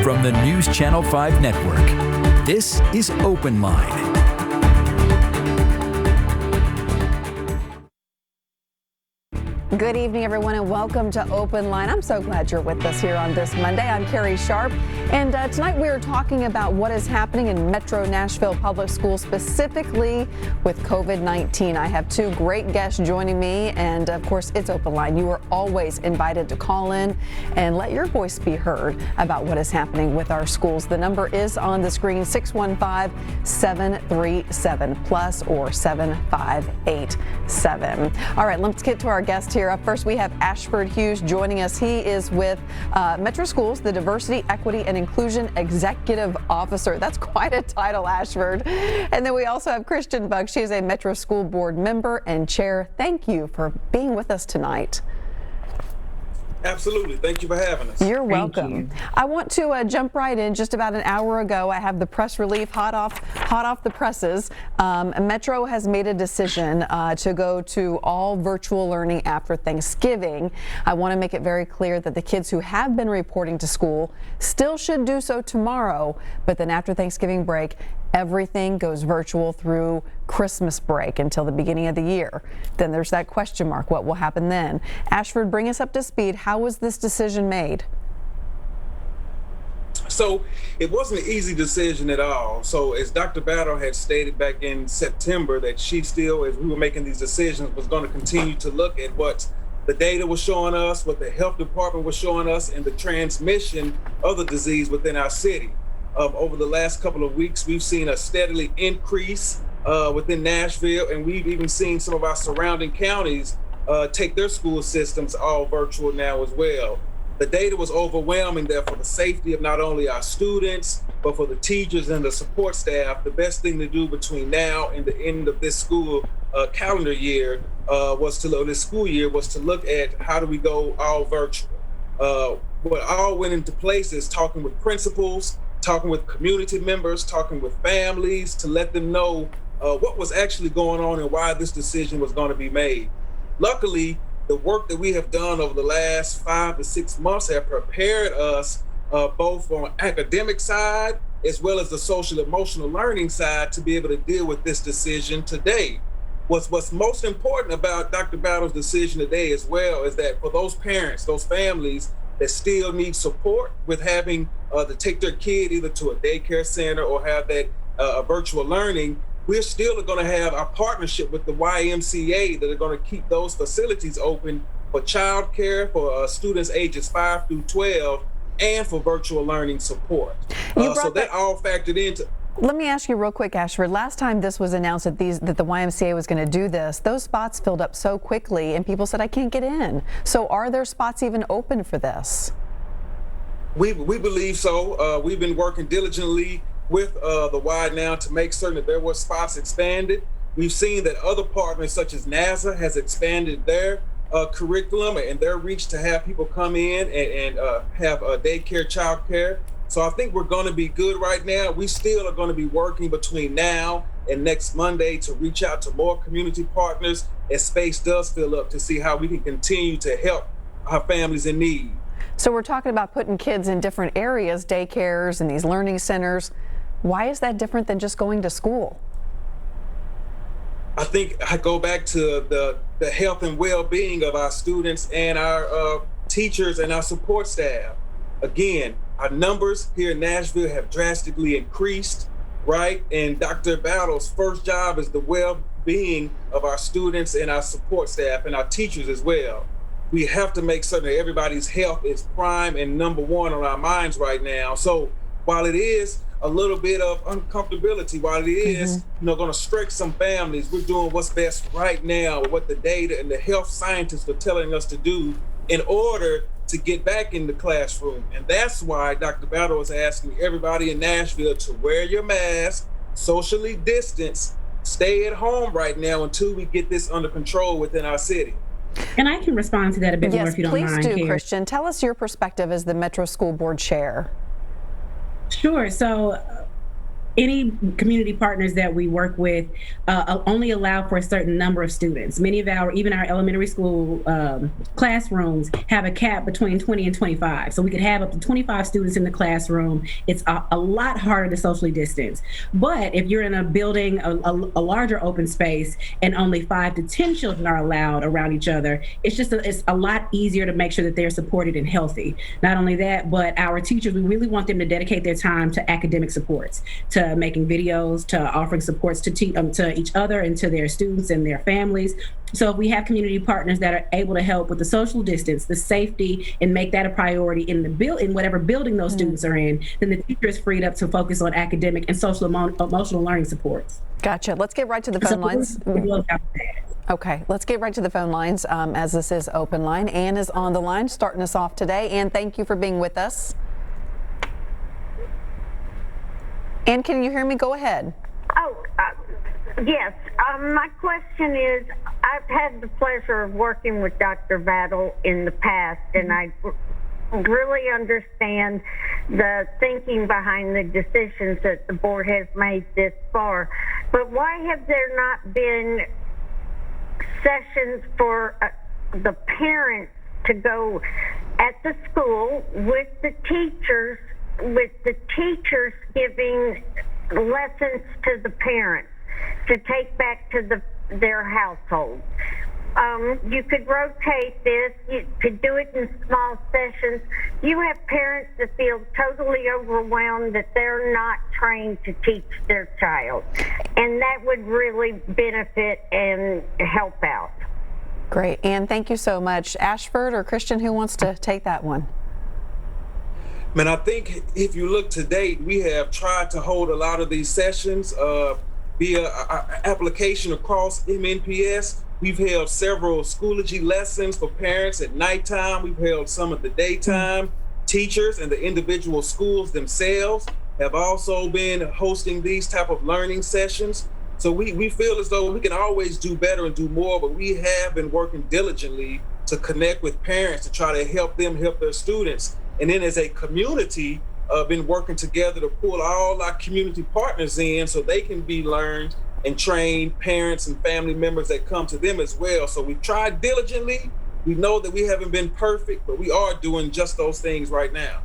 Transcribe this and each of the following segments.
From the News Channel 5 Network, this is Open Line. Good evening, everyone, and welcome to Open Line. I'm so glad you're with us here on this Monday. I'm Carrie Sharp, and tonight we are talking about what is happening in Metro Nashville Public Schools, specifically with COVID-19. I have two great guests joining me, and of course, it's Open Line. You are always invited to call in and let your voice be heard about what is happening with our schools. The number is on the screen, 615-737-PLUS or 7587. All right, let's get to our guest here. Up first, we have Ashford Hughes joining us. He is with Metro Schools, the Diversity, Equity, and Inclusion Executive Officer. That's quite a title, Ashford. And then we also have Christiane. She is a Metro School Board member and chair. Thank you for being with us tonight. Absolutely. Thank you for having us. You're welcome. You. I want to jump right in. Just about an hour ago, I have the press relief hot off the presses. Metro has made a decision to go to all virtual learning after Thanksgiving. I want to make it very clear that the kids who have been reporting to school still should do so tomorrow, but then after Thanksgiving break, everything goes virtual through Christmas break until the beginning of the year. Then there's that question mark. What will happen then? Ashford, bring us up to speed. How was this decision made? So it wasn't an easy decision at all. So as Dr. Battle had stated back in September, that she still, as we were making these decisions, was going to continue to look at what the data was showing us, what the health department was showing us, and the transmission of the disease within our city. Over the last couple of weeks, we've seen a steadily increase within Nashville, and we've even seen some of our surrounding counties take their school systems all virtual now as well. The data was overwhelming there for the safety of not only our students, but for the teachers and the support staff. The best thing to do between now and the end of this school calendar year was to look at how do we go all virtual. What all went into place is talking with principals, talking with community members, talking with families to let them know what was actually going on and why this decision was going to be made. Luckily, the work that we have done over the last 5 to 6 months have prepared us both on academic side as well as the social emotional learning side to be able to deal with this decision today. What's most important about Dr. Battle's decision today as well is that for those parents, those families that still need support with having to take their kid either to a daycare center or have that virtual learning, we're still going to have our partnership with the YMCA that are going to keep those facilities open for childcare for students ages 5 through 12 and for virtual learning support. So that all factored into. Let me ask you real quick, Ashford. Last time this was announced that the YMCA was going to do this, those spots filled up so quickly and people said, I can't get in. So are there spots even open for this? We believe so. We've been working diligently with the Y now to make certain that there were spots expanded. We've seen that other partners such as NASA has expanded their curriculum and their reach to have people come in and have daycare, childcare. So I think we're going to be good right now. We still are going to be working between now and next Monday to reach out to more community partners as space does fill up to see how we can continue to help our families in need. So we're talking about putting kids in different areas, daycares and these learning centers. Why is that different than just going to school? I think I go back to the health and well-being of our students and our teachers and our support staff. Again, our numbers here in Nashville have drastically increased, right? And Dr. Battle's first job is the well-being of our students and our support staff and our teachers as well. We have to make certain that everybody's health is prime and number one on our minds right now. So while it is a little bit of uncomfortability, while it is going to stretch some families, we're doing what's best right now, what the data and the health scientists are telling us to do in order to get back in the classroom. And that's why Dr. Battle is asking everybody in Nashville to wear your mask, socially distance, stay at home right now until we get this under control within our city. And I can respond to that a bit more if you don't mind. Yes, please do, Christiane. Tell us your perspective as the Metro School Board Chair. Sure. So any community partners that we work with only allow for a certain number of students. Many of even our elementary school classrooms have a cap between 20 and 25. So we could have up to 25 students in the classroom. It's a lot harder to socially distance. But if you're in a building, a larger open space, and only 5 to 10 children are allowed around each other, it's a lot easier to make sure that they're supported and healthy. Not only that, but our teachers, we really want them to dedicate their time to academic supports, to making videos, to offering supports to each other and to their students and their families. So if we have community partners that are able to help with the social distance, the safety, and make that a priority in whatever building those students are in, then the teacher is freed up to focus on academic and social emotional learning supports. Gotcha. Let's get right to the phone lines. Okay, let's get right to the phone lines as this is Open Line. Ann is on the line starting us off today. Ann, thank you for being with us. Ann, can you hear me? Go ahead. Oh, yes. My question is, I've had the pleasure of working with Dr. Battle in the past, and I really understand the thinking behind the decisions that the board has made this far. But why have there not been sessions for the parents to go at the school with the teachers giving lessons to the parents to take back to their household? You could rotate this. You could do it in small sessions. You have parents that feel totally overwhelmed that they're not trained to teach their child, and that would really benefit and help out. Great. Ann, thank you so much. Ashford or Christian, who wants to take that one? Man, I think if you look to date, we have tried to hold a lot of these sessions via application across MNPS. We've held several Schoology lessons for parents at nighttime. We've held some at the daytime. Teachers and the individual schools themselves have also been hosting these type of learning sessions. So we feel as though we can always do better and do more, but we have been working diligently to connect with parents to try to help them help their students. And then as a community, been working together to pull all our community partners in so they can be learned and train parents and family members that come to them as well. So we've tried diligently. We know that we haven't been perfect, but we are doing just those things right now.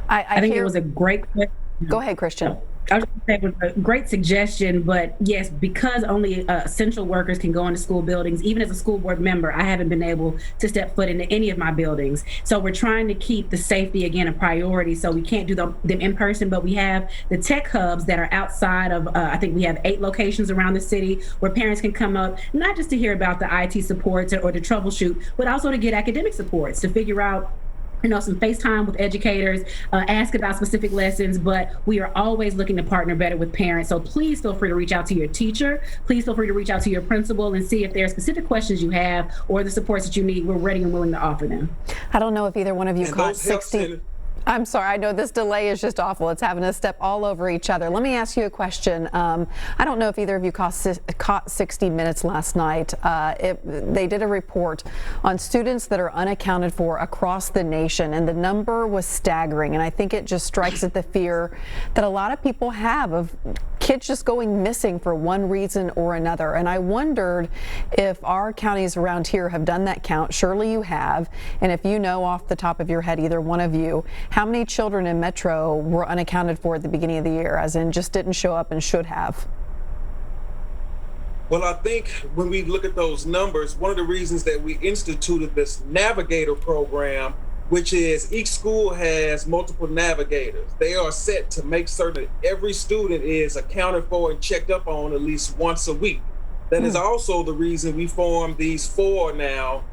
I think it was a great question. Go ahead, Christian. I was going to say it was a great suggestion, but yes, because only essential workers can go into school buildings, even as a school board member, I haven't been able to step foot into any of my buildings. So we're trying to keep the safety, again, a priority. So we can't do them in person, but we have the tech hubs that are outside of, I think we have 8 locations around the city where parents can come up, not just to hear about the IT supports or to troubleshoot, but also to get academic supports, to figure out some FaceTime with educators, ask about specific lessons, but we are always looking to partner better with parents. So please feel free to reach out to your teacher. Please feel free to reach out to your principal and see if there are specific questions you have or the supports that you need. We're ready and willing to offer them. I don't know if either one of you caught 60. I'm sorry, I know this delay is just awful. It's having us step all over each other. Let me ask you a question. I don't know if either of you caught 60 Minutes last night. They did a report on students that are unaccounted for across the nation, and the number was staggering. And I think it just strikes at the fear that a lot of people have of kids just going missing for one reason or another. And I wondered if our counties around here have done that count. Surely you have. And if you know off the top of your head, either one of you, how many children in Metro were unaccounted for at the beginning of the year, as in just didn't show up and should have? Well, I think when we look at those numbers, one of the reasons that we instituted this Navigator program, which is each school has multiple navigators. They are set to make certain that every student is accounted for and checked up on at least once a week. That is also the reason we formed these 4 now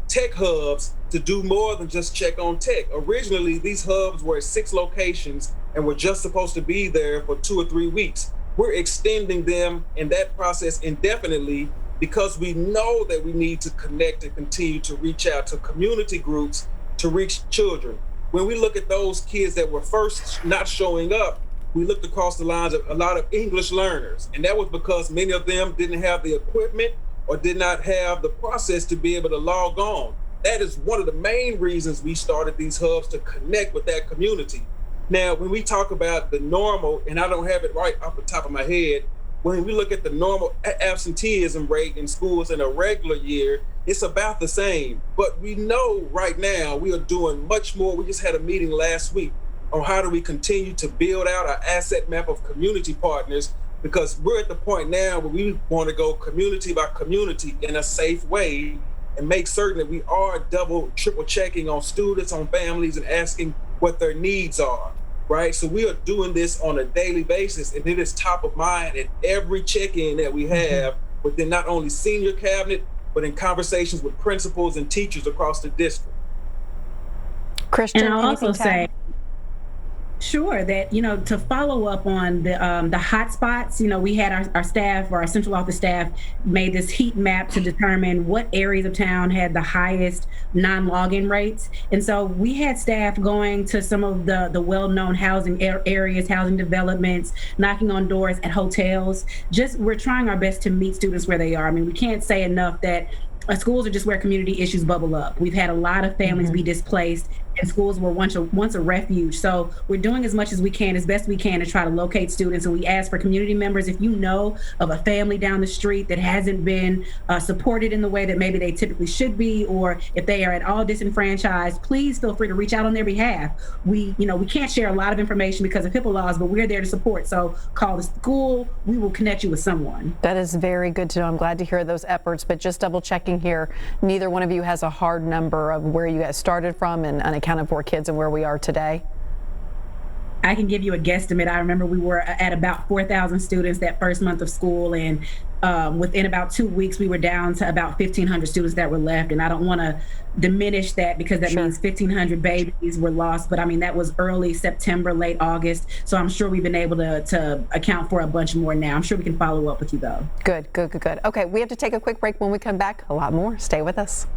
tech hubs to do more than just check on tech. Originally, these hubs were at 6 locations and were just supposed to be there for 2 or 3 weeks. We're extending them in that process indefinitely because we know that we need to connect and continue to reach out to community groups to reach children. When we look at those kids that were first not showing up, we looked across the lines of a lot of English learners. And that was because many of them didn't have the equipment or did not have the process to be able to log on. That is one of the main reasons we started these hubs, to connect with that community. Now, when we talk about the normal, and I don't have it right off the top of my head, when we look at the normal absenteeism rate in schools in a regular year, it's about the same. But we know right now we are doing much more. We just had a meeting last week on how do we continue to build out our asset map of community partners, because we're at the point now where we want to go community by community in a safe way and make certain that we are double, triple checking on students, on families, and asking what their needs are. Right, so we are doing this on a daily basis, and it is top of mind at every check-in that we have within not only senior cabinet, but in conversations with principals and teachers across the district. Christiane, and I'll also say, sure, that, you know, to follow up on the hot spots, you know, we had our staff, or our central office staff, made this heat map to determine what areas of town had the highest non-login rates. And so we had staff going to some of the well-known housing areas, housing developments, knocking on doors at hotels. We're trying our best to meet students where they are. I mean, we can't say enough that schools are just where community issues bubble up. We've had a lot of families be displaced, and schools were once a refuge. So we're doing as much as we can, as best we can, to try to locate students. And we ask for community members, if you know of a family down the street that hasn't been supported in the way that maybe they typically should be, or if they are at all disenfranchised, please feel free to reach out on their behalf. We can't share a lot of information because of HIPAA laws, but we're there to support. So call the school. We will connect you with someone. That is very good to know. I'm glad to hear those efforts, but just double checking here, neither one of you has a hard number of where you guys started from and unaccounted for kids and where we are today. I can give you a guesstimate. I remember we were at about 4,000 students that first month of school, and within about 2 weeks, we were down to about 1,500 students that were left. And I don't want to diminish that, because that means 1,500 babies were lost. But I mean, that was early September, late August. So I'm sure we've been able to account for a bunch more now. I'm sure we can follow up with you, though. Good. Okay, we have to take a quick break. When we come back, a lot more. Stay with us.